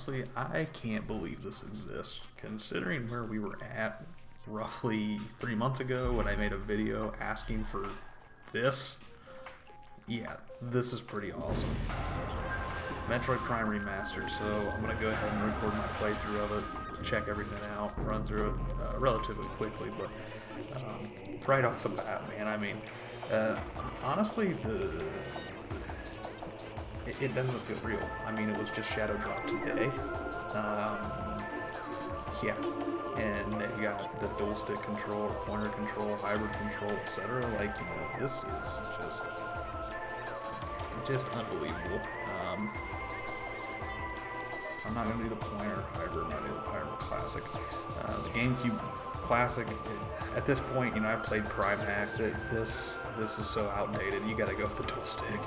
honestly, I can't believe this exists. Considering where we were at roughly 3 months ago when I made a video asking for this, yeah, this is pretty awesome. Metroid Prime Remastered, so I'm going to go ahead and record my playthrough of it, check everything out, run through it relatively quickly, but right off the bat, man, I mean, honestly, it doesn't feel real. I mean, it was just shadow dropped today. Yeah, and they got the dual stick control, pointer control, hybrid control, etc. Like, you know, this is just unbelievable. I'm not gonna do the pointer hybrid, I'm not gonna do the hybrid classic. The GameCube classic, at this point, you know, I've played Prime Hack. This is so outdated. You gotta go with the dual stick.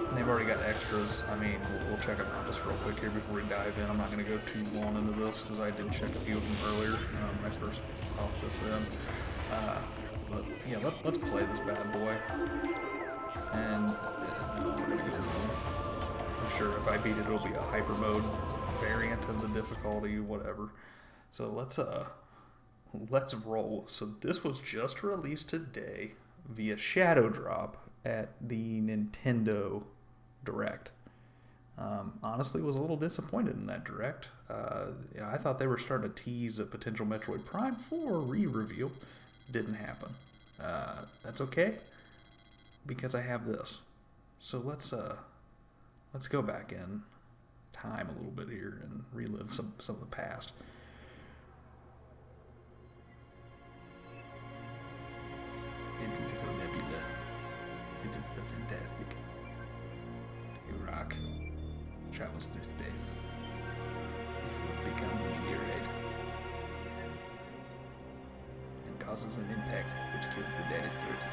And they've already got extras. I mean, we'll check them out just real quick here before we dive in. I'm not gonna go too long into this because I did check a few of them earlier when I first popped this in. But yeah, let's play this bad boy. And I'm sure if I beat it, it'll be a hyper mode variant of the difficulty, whatever. So let's roll. So this was just released today via Shadow Drop at the Nintendo Direct. Honestly, was a little disappointed in that Direct. I thought they were starting to tease a potential Metroid Prime 4 re-reveal. Didn't happen. That's okay, because I have this. So let's go back in time a little bit here and relive some of the past. A beautiful nebula. It is so fantastic. A rock travels through space before it becomes a meteorite and causes an impact which kills the dinosaurs.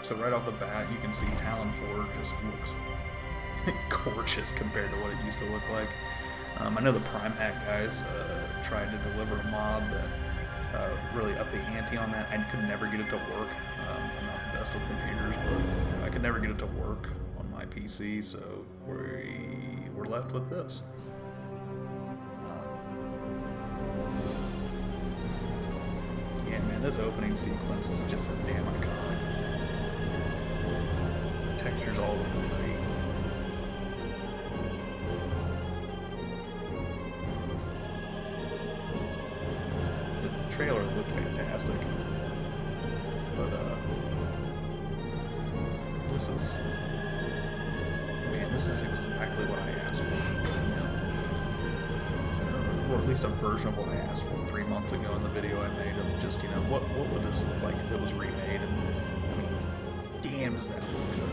So right off the bat, you can see Talon 4 just looks gorgeous compared to what it used to look like. I know the Prime Hack guys tried to deliver a mod that really upped the ante on that. I could never get it to work. I'm not the best with computers, but I could never get it to work on my PC, so we're left with this. Yeah, man, this opening sequence is just so damn iconic. Textures all over the night. The trailer looked fantastic, but this is exactly what I asked for, or at least a version of what I asked for 3 months ago in the video I made of just, you know, what would this look like if it was remade, and I mean, damn, does that look good.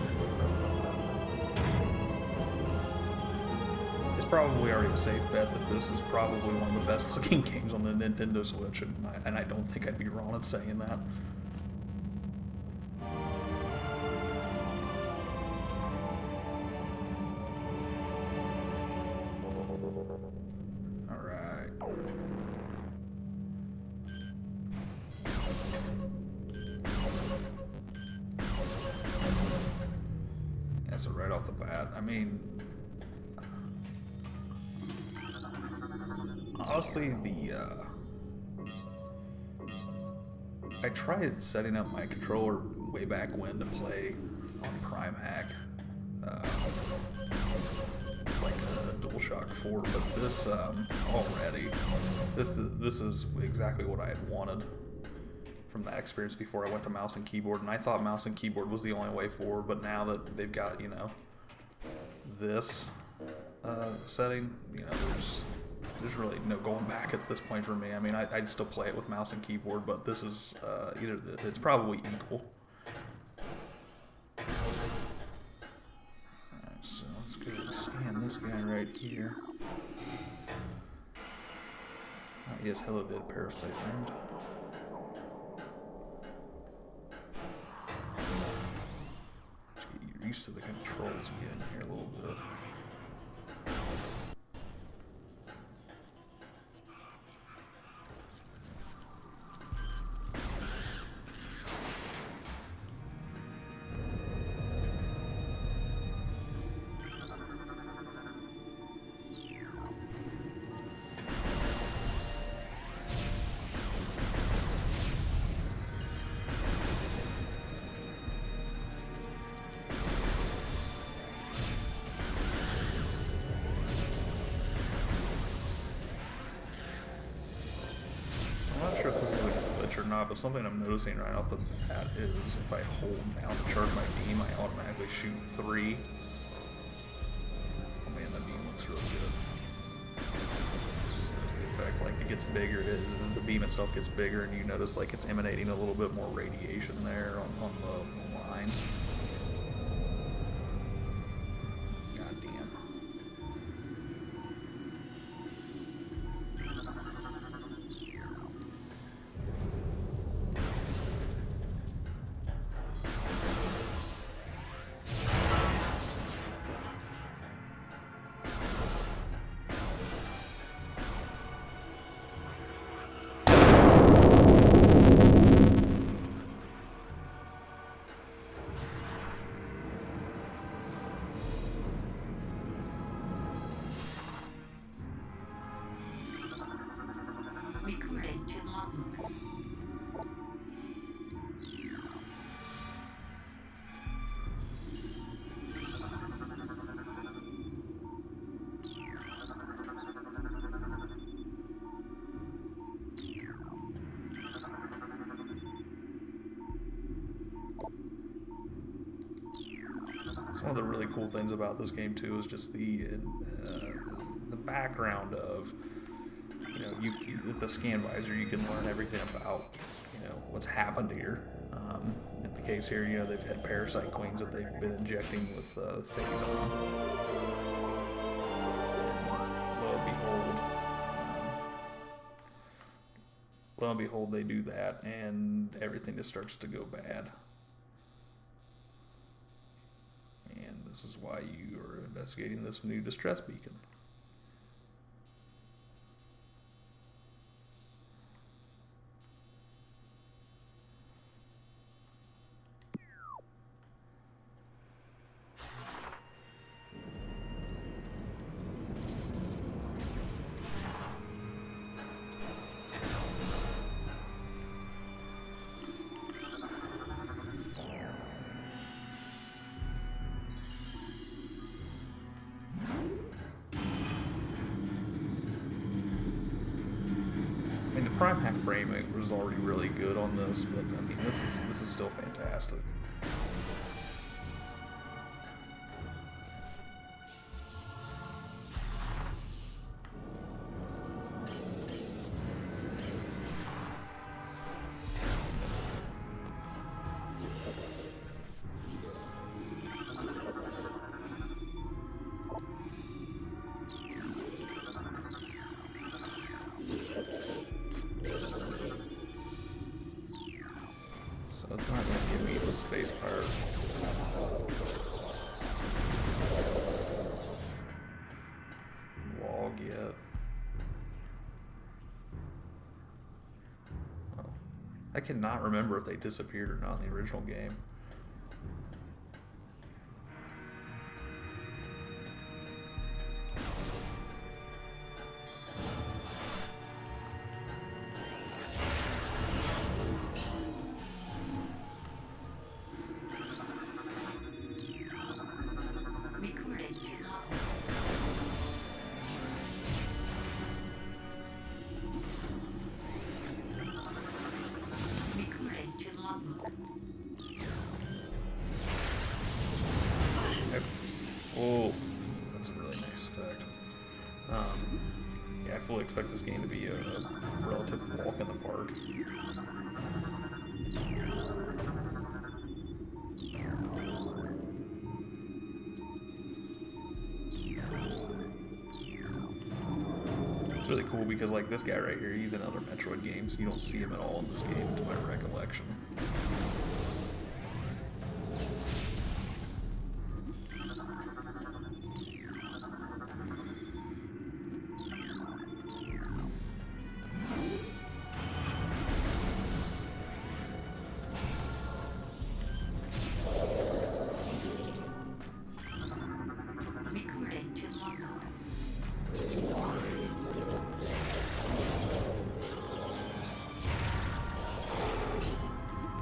It's probably already a safe bet that this is probably one of the best looking games on the Nintendo Switch, and I don't think I'd be wrong in saying that. Alright. Yeah, so right off the bat, I mean, honestly, I tried setting up my controller way back when to play on Prime Hack, like a DualShock 4, but this already, this is exactly what I had wanted from that experience before I went to mouse and keyboard, and I thought mouse and keyboard was the only way forward, but now that they've got, you know, this setting, you know, there's really no going back at this point for me. I mean, I'd still play it with mouse and keyboard, but this is it's probably equal. Alright, so let's go scan this guy right here. Yes, hello, dead parasite friend. Let's get used to the controls again here a little bit. or not, but something I'm noticing right off the bat is if I hold down to charge my beam, I automatically shoot 3. Oh man, that beam looks really good. Just notice the effect, like it gets bigger, the beam itself gets bigger, and you notice like it's emanating a little bit more radiation there on the lines. God damn. Recording to logbook. It's one of the really cool things about this game too is just the background of, you know, you with the scan visor you can learn everything about, you know, what's happened here. In the case here, you know, they've had parasite queens that they've been injecting with things on. Lo and behold, they do that, and everything just starts to go bad. And this is why you are investigating this new distress beacon. Prime hack framing was already really good on this, but I mean this is still fantastic. So it's not going to give me the space pirate. Log yet. Oh. I cannot remember if they disappeared or not in the original game. Oh, that's a really nice effect. Yeah, I fully expect this game to be a relative walk in the park. It's really cool because, like, this guy right here, he's in other Metroid games. You don't see him at all in this game, to my recollection.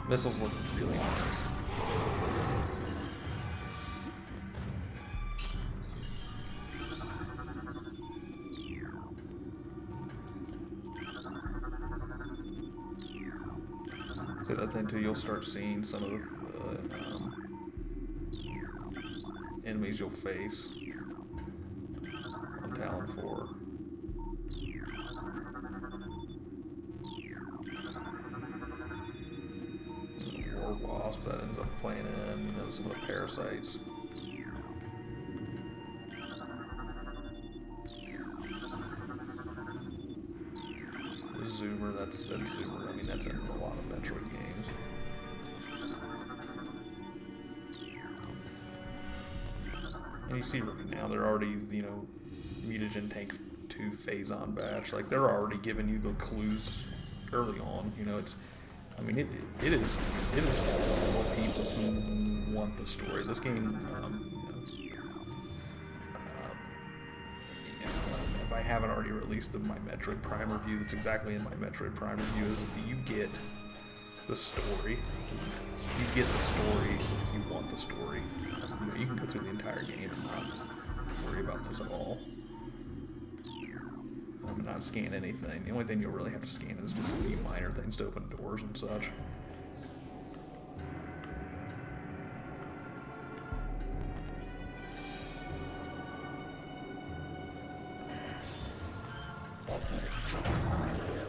Missiles look really nice. So I think too, you'll start seeing some of the enemies you'll face on Talon 4. War Wasp that ends up playing in, you know, some of the parasites. Zoomer, that's Zoomer. I mean, that's in a lot of Metroid games. And you see right now, they're already, you know, Mutagen Tank 2 Phazon batch. Like, they're already giving you the clues early on. You know, it's, I mean, it is for people who want the story. This game, if I haven't already released my Metroid Prime review, that's exactly in my Metroid Prime review, is that you get the story. You get the story if you want the story. You know, you can go through the entire game and not worry about this at all. Not scan anything. The only thing you'll really have to scan is just a few minor things to open doors and such.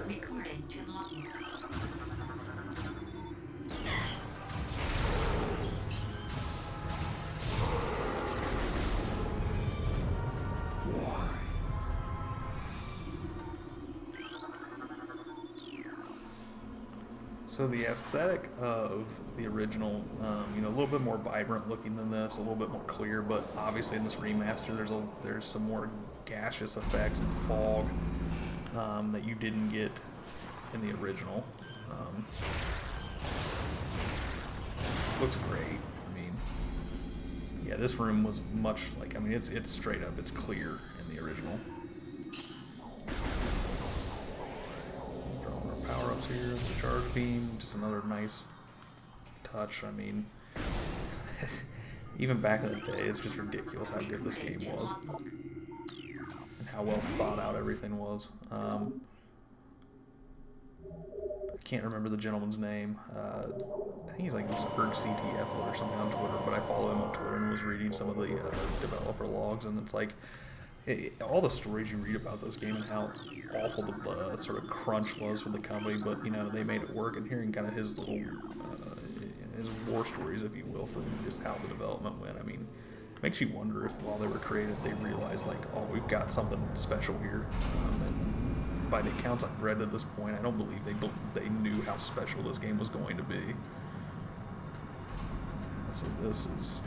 Recording to logbook. So the aesthetic of the original, you know, a little bit more vibrant looking than this, a little bit more clear, but obviously in this remaster there's some more gaseous effects and fog that you didn't get in the original. Looks great. I mean, yeah, this room was much like, I mean, it's straight up, it's clear in the original. Power-ups here, the charge beam, just another nice touch. I mean, even back in the day, it's just ridiculous how good this game was and how well thought out everything was. I can't remember the gentleman's name. I think he's like Zerg CTF or something on Twitter, but I follow him on Twitter and was reading some of the developer logs, and it's like, all the stories you read about this game and how awful the sort of crunch was for the company, but you know, they made it work. And hearing kind of his little his war stories, if you will, from just how the development went, I mean, it makes you wonder if while they were created they realized like, oh, we've got something special here. And by the accounts I've read at this point, I don't believe they knew how special this game was going to be. So this is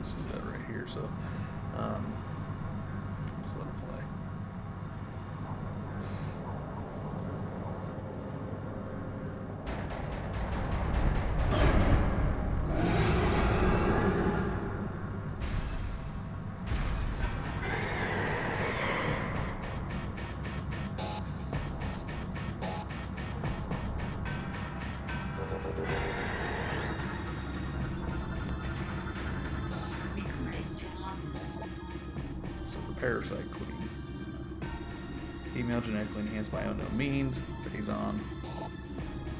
it right here. So just let it play. Parasite Queen. Female genetically enhanced by unknown means. Phazon.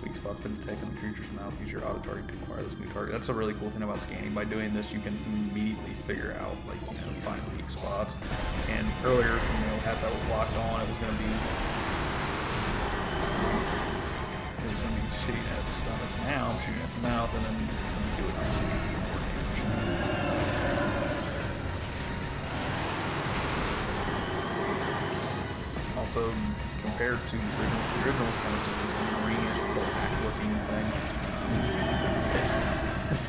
Weak spots been detected in the creature's mouth. Use your auto target to acquire this new target. That's a really cool thing about scanning. By doing this, you can immediately figure out, like, you know, find weak spots. And earlier, you know, as I was locked on, it was going to be shooting at its stomach. Now I'm shooting at its mouth, and then it's going to do it. Also, compared to the original was kind of just this greenish black looking thing.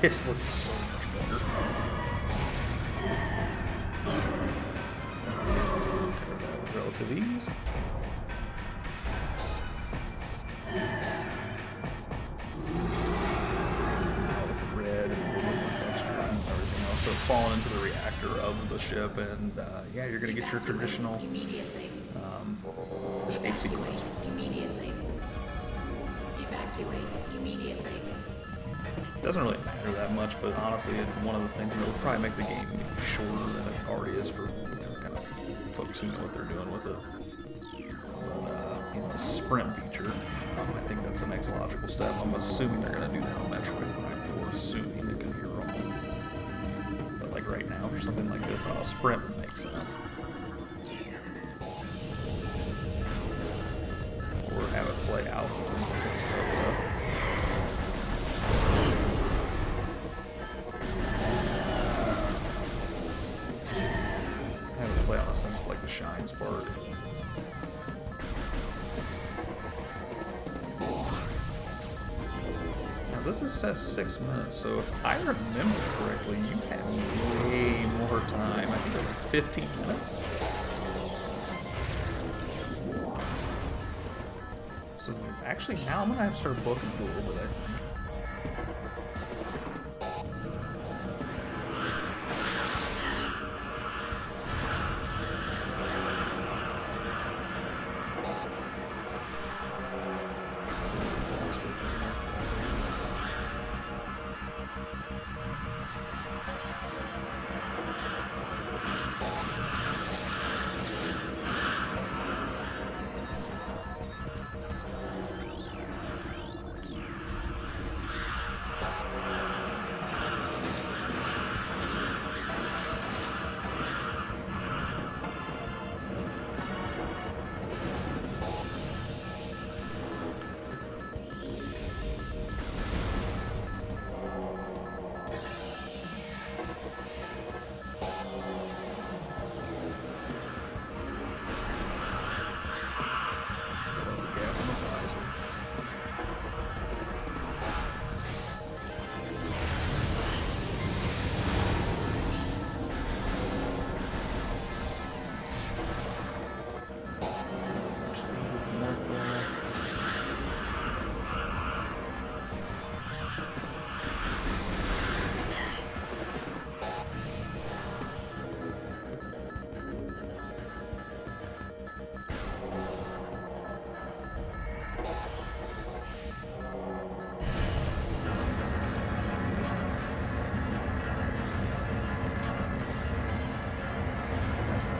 This looks so much better. Relative ease. With red and texture and everything else. So it's falling into the reactor of the ship, and yeah, you're going to get your traditional escape sequence. Immediately. Evacuate immediately. Doesn't really matter that much, but honestly, one of the things that will probably make the game shorter than it already is for, you know, kind of folks who know what they're doing with it. But, you know, sprint feature. I think that's the next logical step. I'm assuming they're going to do that on Metroid Prime 4, assuming it could be wrong. But like right now, for something like this, sprint would make sense. Or have it play out in the sense of have it play on a sense of like the shine spark. Now this is says 6 minutes, so if I remember correctly, you have way more time. I think it was like 15 minutes. So actually now I'm gonna have to start booking a little bit, I think.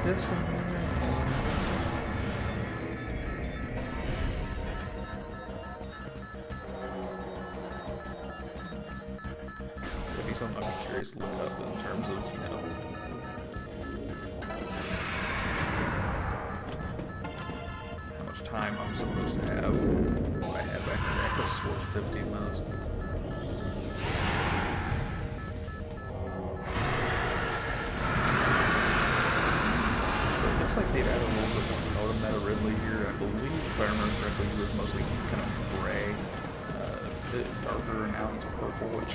Piston here. That'd be something I'd be curious to look up in terms of, you know, how much time I'm supposed to have. What I had back there, I could have swore 15 minutes. Looks like they've added a little bit more color to Meta Ridley here. I believe, if I remember correctly, he was mostly kind of gray, a bit darker, and now he's purple, which,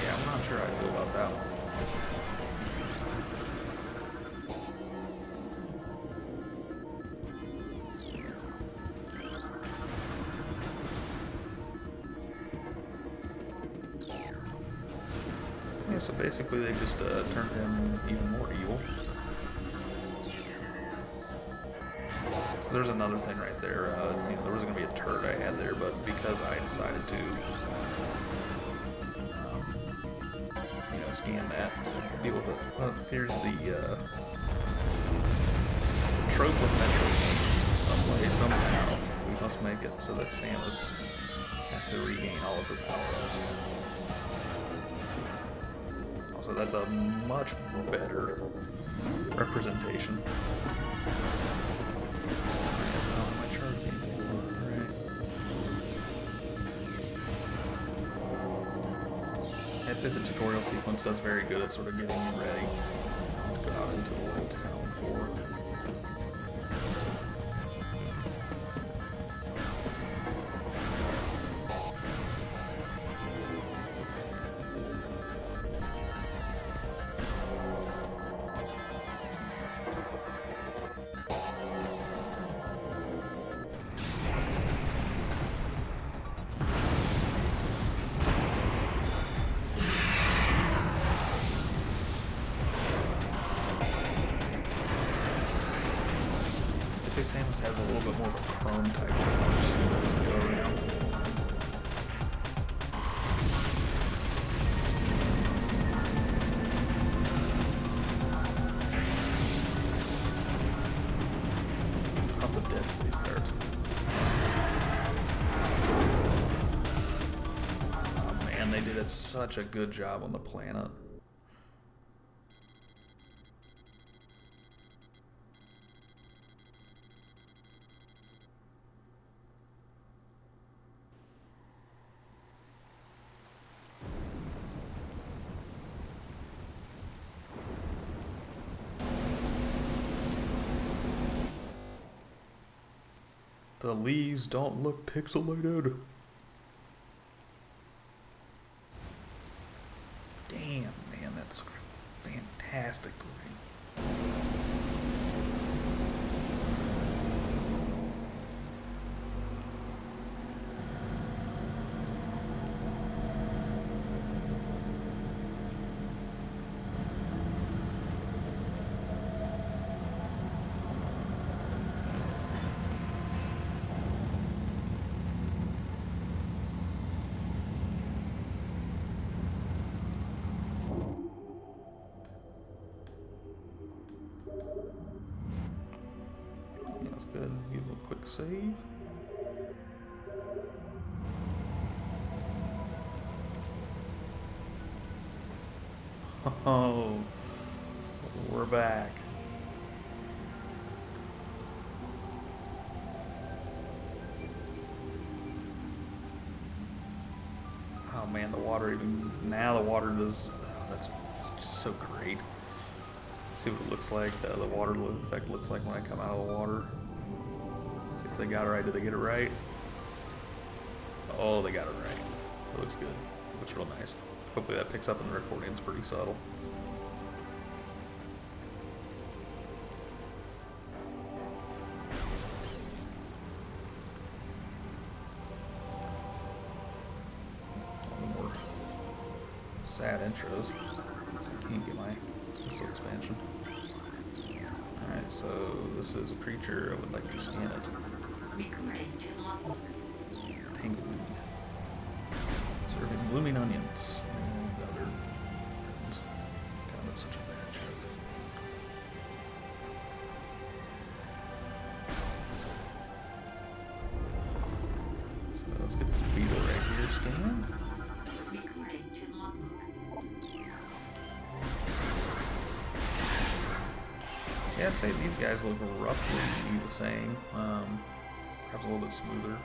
yeah, I'm not sure how I feel about that one. So basically they just turned him even more evil. So there's another thing right there. You know, there was going to be a turret I had there, but because I decided to, you know, scan that, deal with it. Here's the trope of Metroid games. Some way, somehow, we must make it so that Samus has to regain all of her powers. So that's a much better representation. So my trophy, right? I'd say the tutorial sequence does very good at sort of getting you ready to go out into the old town for. Samus has a little bit more of a chrome type of suits this go around. did such a good job on the planet. The leaves don't look pixelated. Damn, man, that's fantastic looking. Yeah, let's go ahead and give a quick save. Oh, we're back. Oh man, the water even now the water does. Oh, that's just so great. See what it looks like. The water effect looks like when I come out of the water. See if they got it right. Did they get it right? Oh, they got it right. It looks good. It looks real nice. Hopefully that picks up in the recording. It's pretty subtle. More sad intros. So I can't get my pistol expansion. Alright, so this is a creature. I would like to scan it. Recording to logbook. Tangled. Serving blooming onions and other things. God, that's such a bad joke. So let's get this beetle right here scanned. Recording to logbook. Yeah, I'd say these guys look roughly the same. Perhaps a little bit smoother.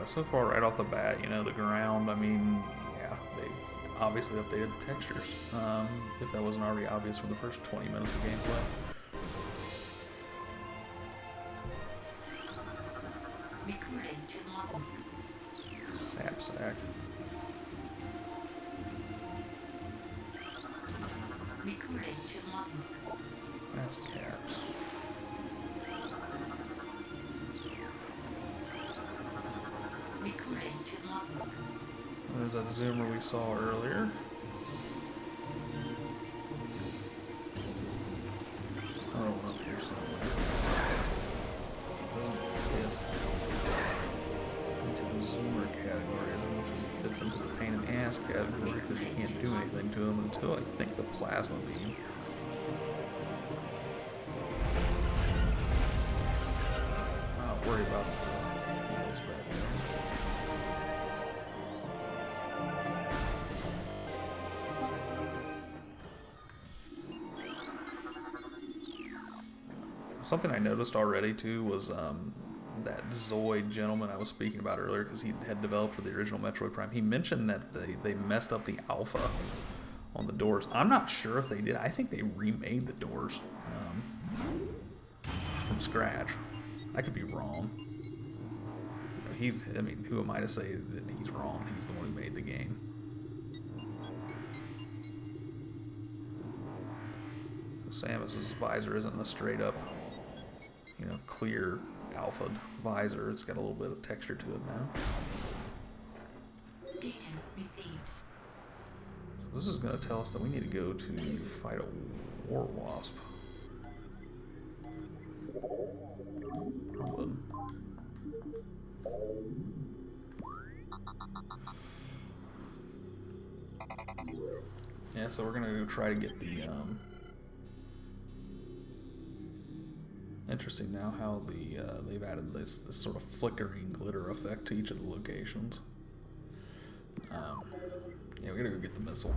So far, right off the bat, you know, the ground, I mean, yeah, they've obviously updated the textures. If that wasn't already obvious from the first 20 minutes of gameplay. Recording to logbook. Sapsack. Recording to logbook. That's caps. Recording to logbook. There's that zoomer we saw earlier. Another one up here somewhere. Doesn't fit into the zoomer category as much as it fits into the pain in the ass category because you can't do anything to them until I think the plasma beam. Not worry about the wheels back there. Something I noticed already too was that Zoid gentleman I was speaking about earlier, because he had developed for the original Metroid Prime. He mentioned that they messed up the alpha on the doors. I'm not sure if they did. I think they remade the doors from scratch. I could be wrong. You know, I mean, who am I to say that he's wrong? He's the one who made the game. Samus's visor isn't a straight up, you know, clear alpha visor. It's got a little bit of texture to it now. Data received. So this is going to tell us that we need to go to fight a war wasp. Yeah, so we're going to go try to get the interesting now how they've added this sort of flickering glitter effect to each of the locations. Yeah, we gotta go get the missile.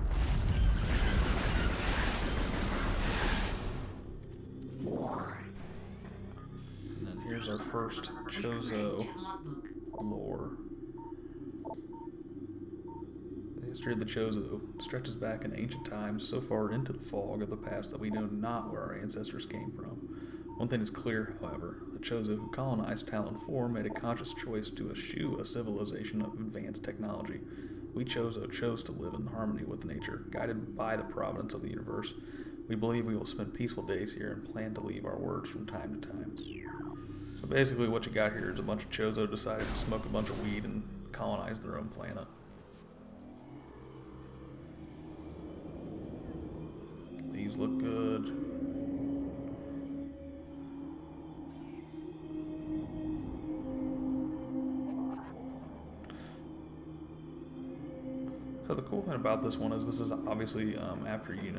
And then here's our first Chozo lore. The history of the Chozo stretches back in ancient times, so far into the fog of the past that we know not where our ancestors came from. One thing is clear, however: the Chozo who colonized Talon 4 made a conscious choice to eschew a civilization of advanced technology. We Chozo chose to live in harmony with nature, guided by the providence of the universe. We believe we will spend peaceful days here and plan to leave our words from time to time. So basically what you got here is a bunch of Chozo decided to smoke a bunch of weed and colonize their own planet. These look good. So the cool thing about this one is this is obviously after you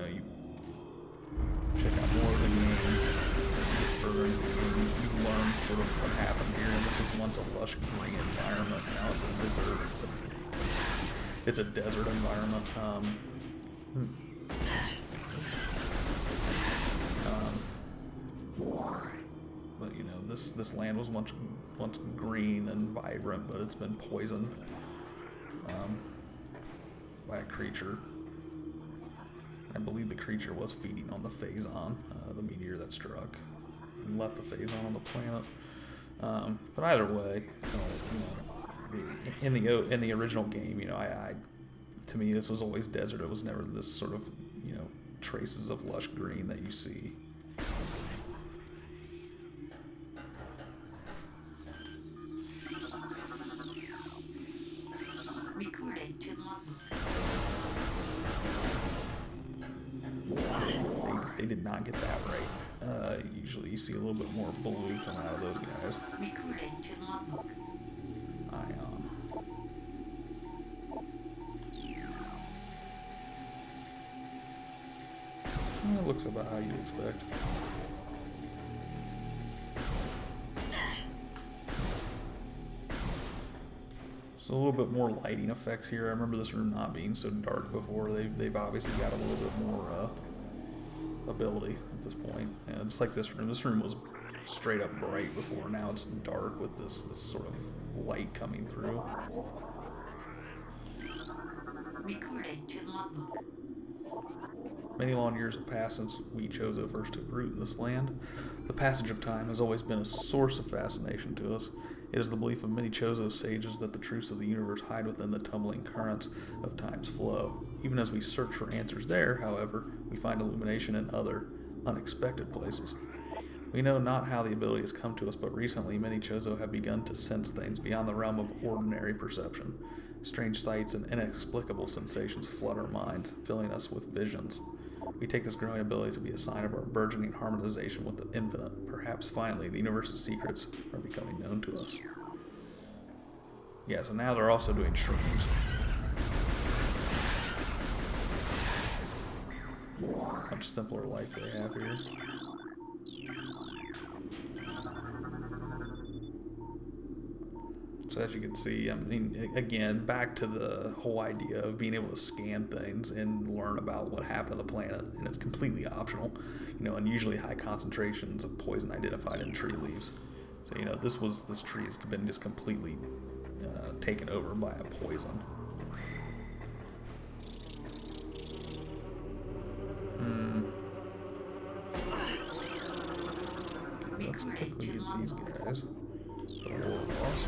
check out more of the game, get further into the game, you learn sort of what happened here. And this was once a lush green environment. Now it's a desert. It's a desert environment. But this land was once green and vibrant, but it's been poisoned by a creature. I believe the creature was feeding on the Phazon, the meteor that struck and left the Phazon on the planet. But either way, in the original game, to me this was always desert. It was never this sort of traces of lush green that you see. Recording to logbook. They did not get that right. Usually you see a little bit more blue come out of those guys. Recording to logbook. Ion. It looks about how you'd expect. So a little bit more lighting effects here. I remember this room not being so dark before. They've obviously got a little bit more ability at this point. And just like this room was straight up bright before. Now it's dark with this sort of light coming through. Recording to logbook. Many long years have passed since we Chozo first took root in this land. The passage of time has always been a source of fascination to us. It is the belief of many Chozo sages that the truths of the universe hide within the tumbling currents of time's flow. Even as we search for answers there, however, we find illumination in other, unexpected places. We know not how the ability has come to us, but recently many Chozo have begun to sense things beyond the realm of ordinary perception. Strange sights and inexplicable sensations flood our minds, filling us with visions. We take this growing ability to be a sign of our burgeoning harmonization with the infinite. Perhaps finally the universe's secrets are becoming known to us. Yeah, so now they're also doing shrooms. Much simpler life they have here. So as you can see, I mean, again, back to the whole idea of being able to scan things and learn about what happened to the planet, and it's completely optional. Unusually high concentrations of poison identified in tree leaves. So this tree has been just completely taken over by a poison. Let's quickly get these guys. The war lost.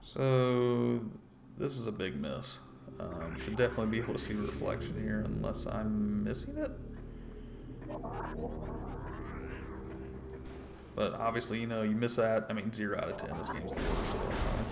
So this is a big miss. Should definitely be able to see the reflection here, unless I'm missing it. But obviously, you miss that. I mean, 0 out of 10. This game's the worst of all time.